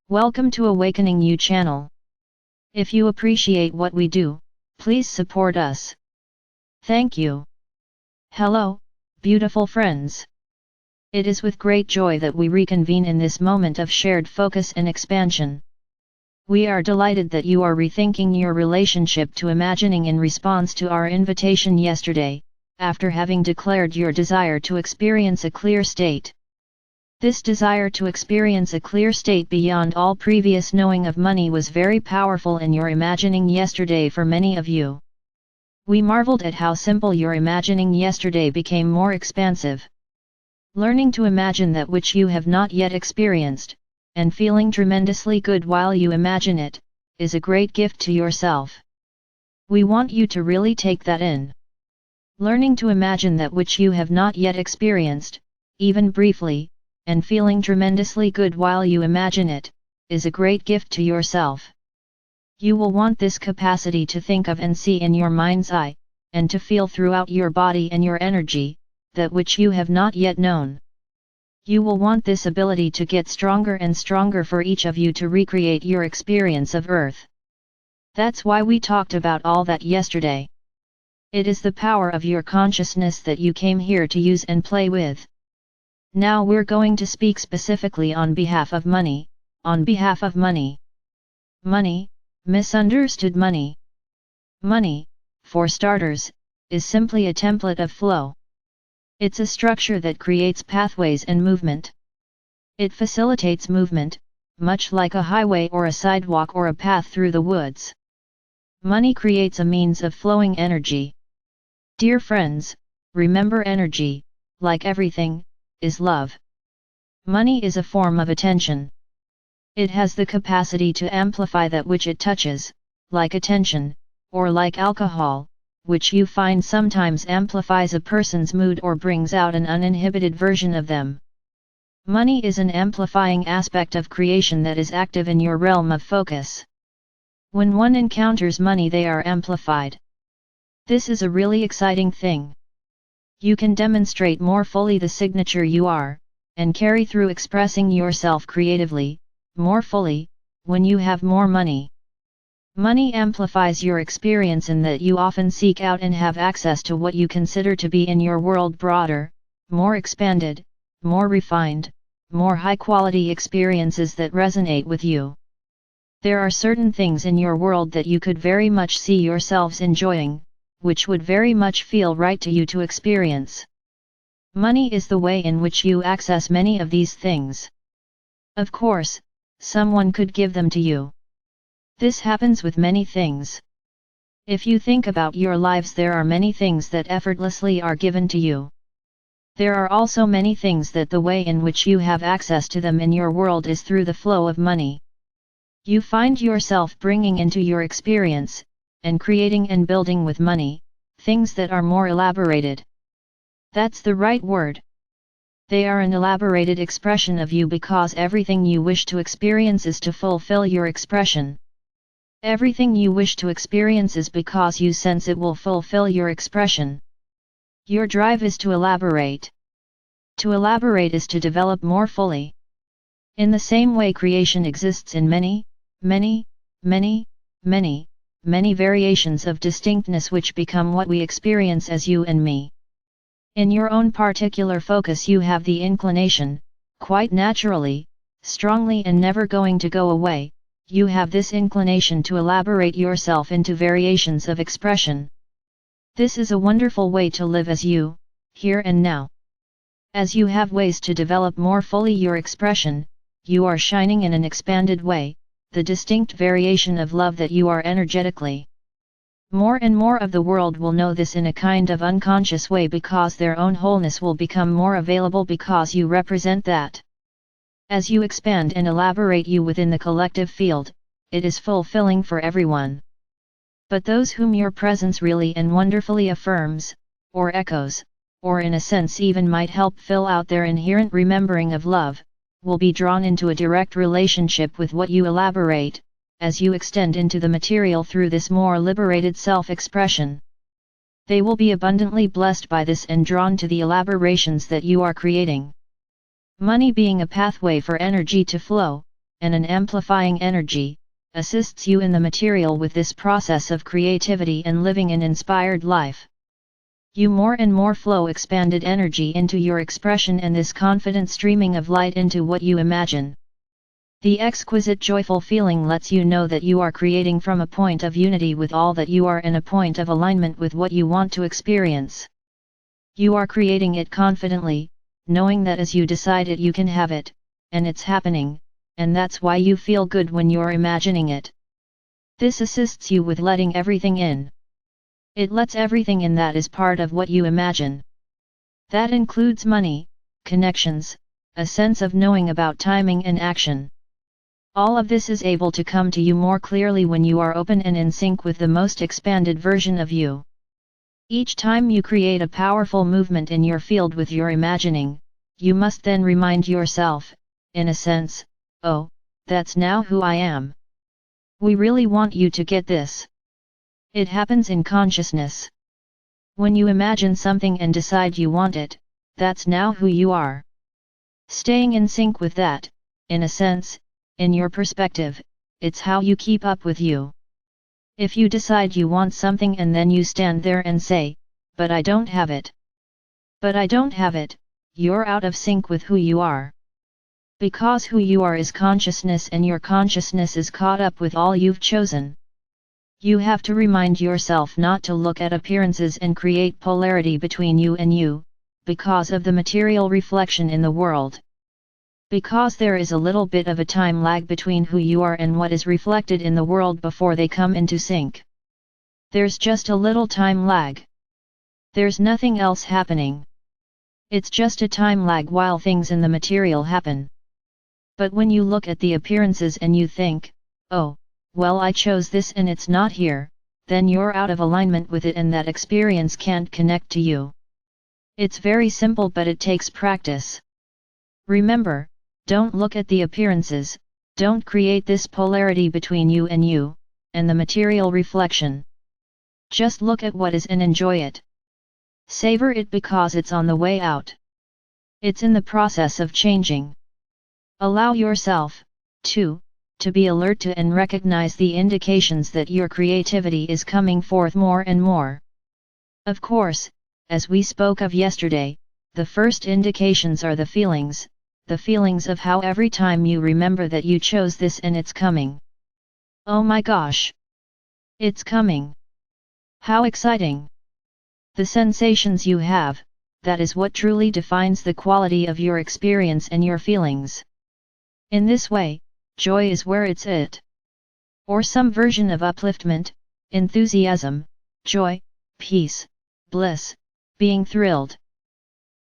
Welcome to Awakening You channel. If you appreciate what we do, please support us. Thank you. Hello, beautiful friends. It is with great joy that we reconvene in this moment of shared focus and expansion. We are delighted that you are rethinking your relationship to imagining in response to our invitation yesterday, after having declared your desire to experience a clear state. This desire to experience a clear state beyond all previous knowing of money was very powerful in your imagining yesterday for many of you. We marveled at how simple your imagining yesterday became more expansive. Learning to imagine that which you have not yet experienced, and feeling tremendously good while you imagine it, is a great gift to yourself. We want you to really take that in. Learning to imagine that which you have not yet experienced, even briefly, and feeling tremendously good while you imagine it, is a great gift to yourself. You will want this capacity to think of and see in your mind's eye, and to feel throughout your body and your energy, that which you have not yet known. You will want this ability to get stronger and stronger for each of you to recreate your experience of Earth. That's why we talked about all that yesterday. It is the power of your consciousness that you came here to use and play with. Now we're going to speak specifically on behalf of money, on behalf of money. Money, misunderstood money. Money, for starters, is simply a template of flow. It's a structure that creates pathways and movement. It facilitates movement, much like a highway or a sidewalk or a path through the woods. Money creates a means of flowing energy. Dear friends, remember energy, like everything, is love. Money is a form of attention. It has the capacity to amplify that which it touches, like attention, or like alcohol, which you find sometimes amplifies a person's mood or brings out an uninhibited version of them. Money is an amplifying aspect of creation that is active in your realm of focus. When one encounters money, they are amplified. This is a really exciting thing. You can demonstrate more fully the signature you are, and carry through expressing yourself creatively, more fully, when you have more money. Money amplifies your experience in that you often seek out and have access to what you consider to be in your world broader, more expanded, more refined, more high-quality experiences that resonate with you. There are certain things in your world that you could very much see yourselves enjoying, which would very much feel right to you to experience. Money is the way in which you access many of these things. Of course, someone could give them to you. This happens with many things. If you think about your lives, there are many things that effortlessly are given to you. There are also many things that the way in which you have access to them in your world is through the flow of money. You find yourself bringing into your experience, and creating and building with money, things that are more elaborated. That's the right word. They are an elaborated expression of you because everything you wish to experience is to fulfill your expression. Everything you wish to experience is because you sense it will fulfill your expression. Your drive is to elaborate. To elaborate is to develop more fully. In the same way, creation exists in many variations of distinctness which become what we experience as you and me. In your own particular focus you have the inclination, quite naturally, strongly and never going to go away, you have this inclination to elaborate yourself into variations of expression. This is a wonderful way to live as you, here and now. As you have ways to develop more fully your expression, you are shining in an expanded way, the distinct variation of love that you are energetically. More and more of the world will know this in a kind of unconscious way because their own wholeness will become more available because you represent that. As you expand and elaborate you within the collective field, it is fulfilling for everyone. But those whom your presence really and wonderfully affirms, or echoes, or in a sense even might help fill out their inherent remembering of love, will be drawn into a direct relationship with what you elaborate, as you extend into the material through this more liberated self-expression. They will be abundantly blessed by this and drawn to the elaborations that you are creating. Money being a pathway for energy to flow, and an amplifying energy, assists you in the material with this process of creativity and living an inspired life. You more and more flow expanded energy into your expression and this confident streaming of light into what you imagine. The exquisite joyful feeling lets you know that you are creating from a point of unity with all that you are and a point of alignment with what you want to experience. You are creating it confidently, knowing that as you decide it you can have it, and it's happening, and that's why you feel good when you're imagining it. This assists you with letting everything in. It lets everything in that is part of what you imagine. That includes money, connections, a sense of knowing about timing and action. All of this is able to come to you more clearly when you are open and in sync with the most expanded version of you. Each time you create a powerful movement in your field with your imagining, you must then remind yourself, in a sense, oh, that's now who I am. We really want you to get this. It happens in consciousness. When you imagine something and decide you want it, that's now who you are. Staying in sync with that, in a sense, in your perspective, it's how you keep up with you. If you decide you want something and then you stand there and say, but I don't have it. But I don't have it, you're out of sync with who you are. Because who you are is consciousness and your consciousness is caught up with all you've chosen. You have to remind yourself not to look at appearances and create polarity between you and you, because of the material reflection in the world. Because there is a little bit of a time lag between who you are and what is reflected in the world before they come into sync. There's just a little time lag. There's nothing else happening. It's just a time lag while things in the material happen. But when you look at the appearances and you think, oh, well I chose this and it's not here, then you're out of alignment with it and that experience can't connect to you. It's very simple but it takes practice. Remember, don't look at the appearances, don't create this polarity between you, and the material reflection. Just look at what is and enjoy it. Savor it because it's on the way out. It's in the process of changing. Allow yourself, too, to be alert to and recognize the indications that your creativity is coming forth more and more. Of course, as we spoke of yesterday, the first indications are the feelings of how every time you remember that you chose this and it's coming. Oh my gosh! It's coming! How exciting! The sensations you have, that is what truly defines the quality of your experience and your feelings. In this way, joy is where it's at. Or some version of upliftment, enthusiasm, joy, peace, bliss, being thrilled.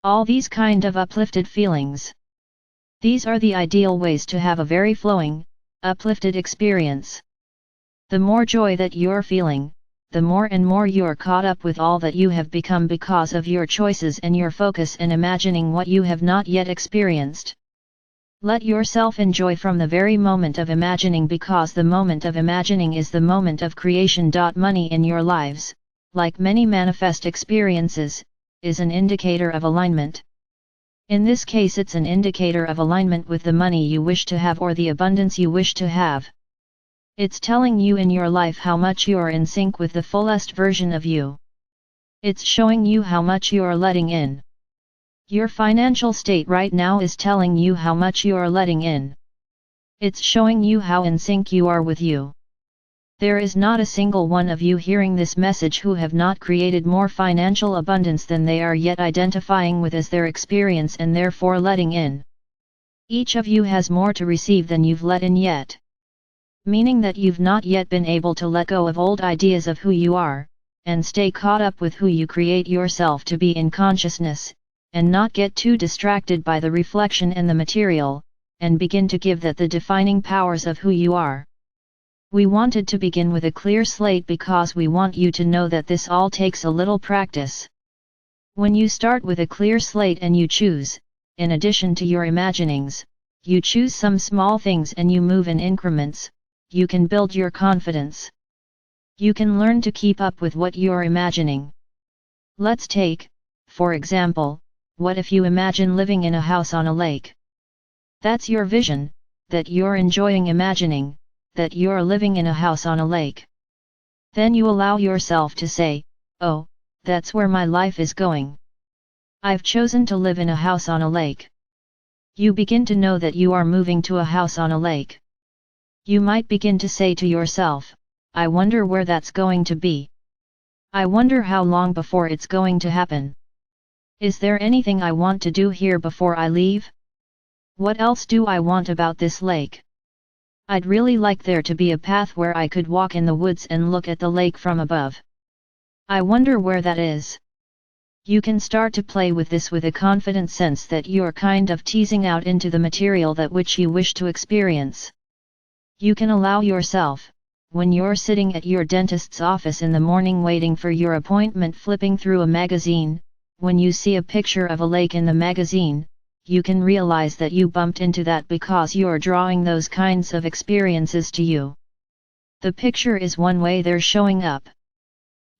All these kind of uplifted feelings. These are the ideal ways to have a very flowing, uplifted experience. The more joy that you're feeling, the more and more you're caught up with all that you have become because of your choices and your focus in imagining what you have not yet experienced. Let yourself enjoy from the very moment of imagining because the moment of imagining is the moment of creation. Money in your lives, like many manifest experiences, is an indicator of alignment. In this case it's an indicator of alignment with the money you wish to have or the abundance you wish to have. It's telling you in your life how much you're in sync with the fullest version of you. It's showing you how much you're letting in. Your financial state right now is telling you how much you are letting in. It's showing you how in sync you are with you. There is not a single one of you hearing this message who have not created more financial abundance than they are yet identifying with as their experience and therefore letting in. Each of you has more to receive than you've let in yet. Meaning that you've not yet been able to let go of old ideas of who you are, and stay caught up with who you create yourself to be in consciousness, and not get too distracted by the reflection and the material, and begin to give that the defining powers of who you are. We wanted to begin with a clear slate because we want you to know that this all takes a little practice. When you start with a clear slate and you choose, in addition to your imaginings, you choose some small things and you move in increments, you can build your confidence. You can learn to keep up with what you're imagining. Let's take, for example, what if you imagine living in a house on a lake? That's your vision, that you're enjoying imagining, that you're living in a house on a lake. Then you allow yourself to say, oh, that's where my life is going. I've chosen to live in a house on a lake. You begin to know that you are moving to a house on a lake. You might begin to say to yourself, I wonder where that's going to be. I wonder how long before it's going to happen. Is there anything I want to do here before I leave? What else do I want about this lake? I'd really like there to be a path where I could walk in the woods and look at the lake from above. I wonder where that is. You can start to play with this with a confident sense that you're kind of teasing out into the material that which you wish to experience. You can allow yourself, when you're sitting at your dentist's office in the morning waiting for your appointment, flipping through a magazine, when you see a picture of a lake in the magazine, you can realize that you bumped into that because you're drawing those kinds of experiences to you. The picture is one way they're showing up.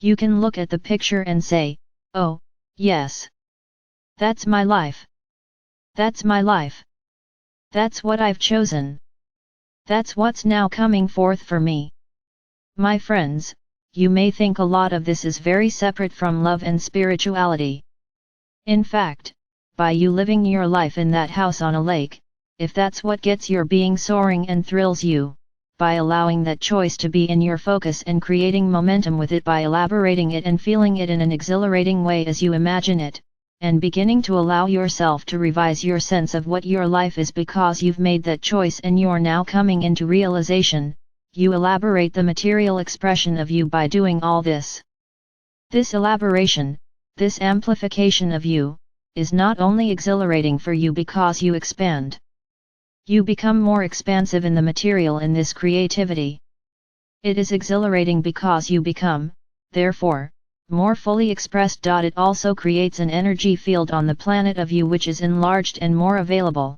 You can look at the picture and say, oh, yes. That's my life. That's my life. That's what I've chosen. That's what's now coming forth for me. My friends, you may think a lot of this is very separate from love and spirituality. In fact, by you living your life in that house on a lake, if that's what gets your being soaring and thrills you, by allowing that choice to be in your focus and creating momentum with it by elaborating it and feeling it in an exhilarating way as you imagine it, and beginning to allow yourself to revise your sense of what your life is because you've made that choice and you're now coming into realization, you elaborate the material expression of you by doing all this. This elaboration, this amplification of you, is not only exhilarating for you because you expand. You become more expansive in the material in this creativity. It is exhilarating because you become, therefore, more fully expressed. It also creates an energy field on the planet of you which is enlarged and more available.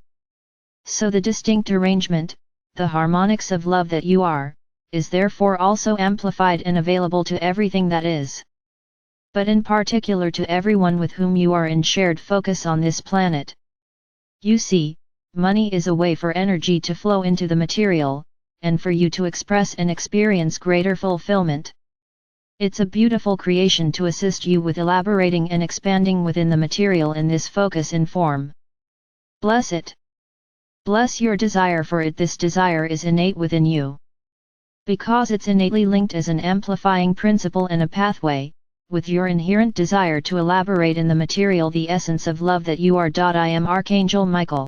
So the distinct arrangement, the harmonics of love that you are, is therefore also amplified and available to everything that is. But in particular to everyone with whom you are in shared focus on this planet. You see, money is a way for energy to flow into the material, and for you to express and experience greater fulfillment. It's a beautiful creation to assist you with elaborating and expanding within the material in this focus in form. Bless it. Bless your desire for it. This desire is innate within you. Because it's innately linked as an amplifying principle and a pathway, with your inherent desire to elaborate in the material the essence of love that you are. I am Archangel Michael.